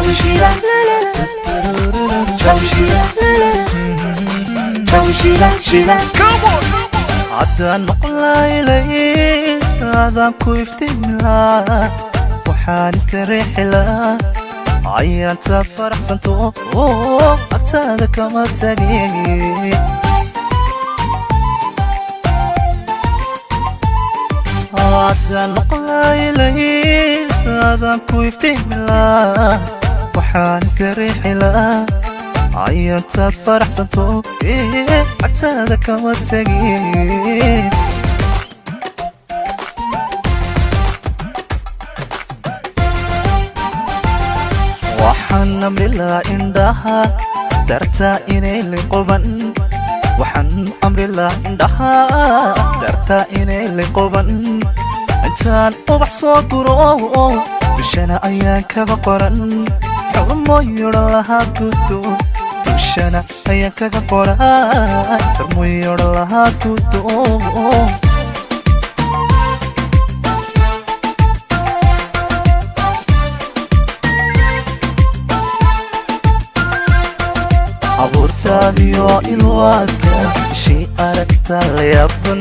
Jawi Shidan, Jawi Shidan, Jawi Shidan, Shidan. Come on. عدان مقلاي ليس هذا كويفتي ملا وحان استريح لا عيان تفرح سنتو أكتاد كما تقي عدان مقلاي ليس هذا كويفتي ملا وحان استريح لا عيان تفرح سنتو أكتاد كما تقي وحن أمر الله عندها درتا إني لقبن وحن أمر الله عندها درتا إني لقبن إنتان وبحصو قرو بشنا أياك بقرن حرمو يرى لها كتو بشنا أياك بقرن حرمو يرى لها كتو abuurtaadiyo ilwaadka shii aragta la yaaban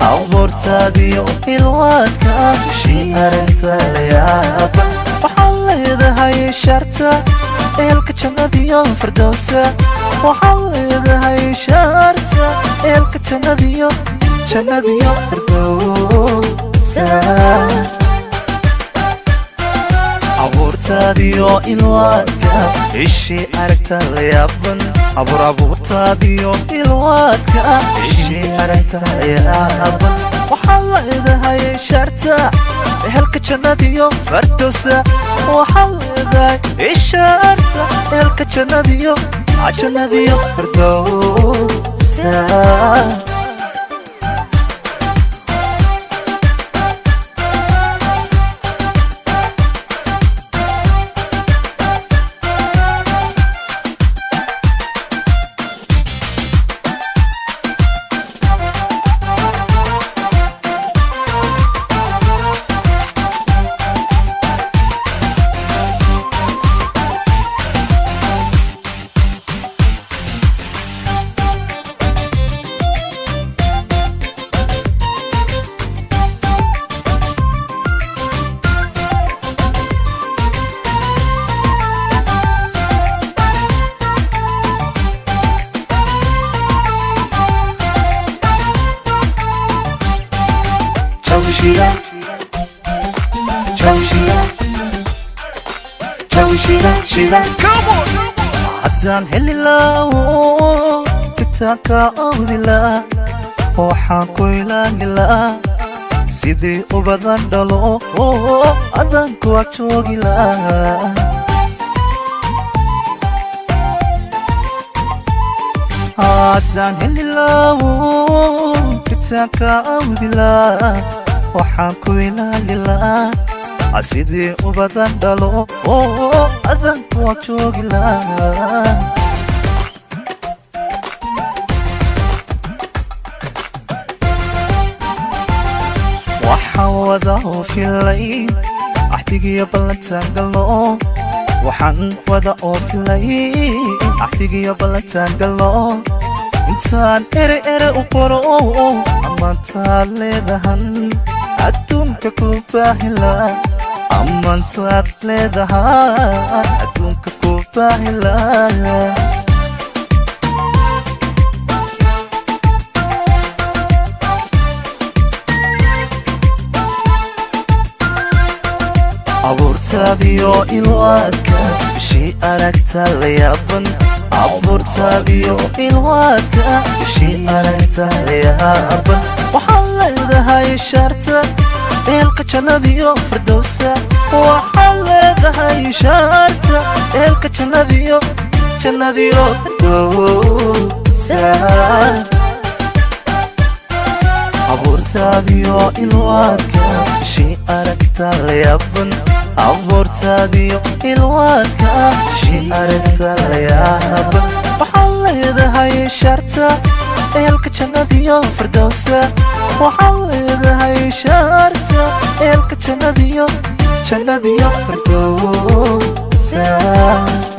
abuurtaadiyo ilwaadka shii aragta la yaaban waxaan leedahay sharta eelka jannadiyo firdowsa waxaan leedahay sharta eelka jannadiyo firdowsa abuurtaadiyo ilwaadka ishii aragta la yaaban abuurtaadiyo ilwaadka ishii aragta la yaaban waxaan leedahay sharta ehelka jannadiyo firdowsa waxaan leedahay sharta ehelka jannadiyo firdowsa Jawi Shidan, Jawi Shidan, Jawi Shidan, Shidan. Come on. عدان هللاو كتاكا أودلا وحاكو إلاقلا سيدي أبدان دلو عدان كواكشوغلا عدان هللاو كتاكا أودلا وحاكو إلاقلا أسيدي أبدان دلو أذن كواكشوغلا وحاوضه في الليل أحتيجي بلنتان قلو وحن وضعه في الليل أحتيجي بلنتان قلو إنتان إري وقرو أما انتان لذهن أدونك كوباهلا أما انتان لذهن أدونك كوباهلا abuurtaadiyo ilwaadka ishii aragta la yaaban abuurtaadiyo ilwaadka ishii aragta la yaaban waxaan leedahay sharta eelka jannadiyo firdowsa waxaan leedahay sharta eelka jannadiyo firdowsa abuurtaadiyo ilwaadka ishii aragta la yaaban abuurtaadiyo ilwaadka ishii aragta la yaaban waxaan leedahay sharta eelka jannadiyo firdowsa waxaan leedahay sharta eelka jannadiyo firdowsa hargeysa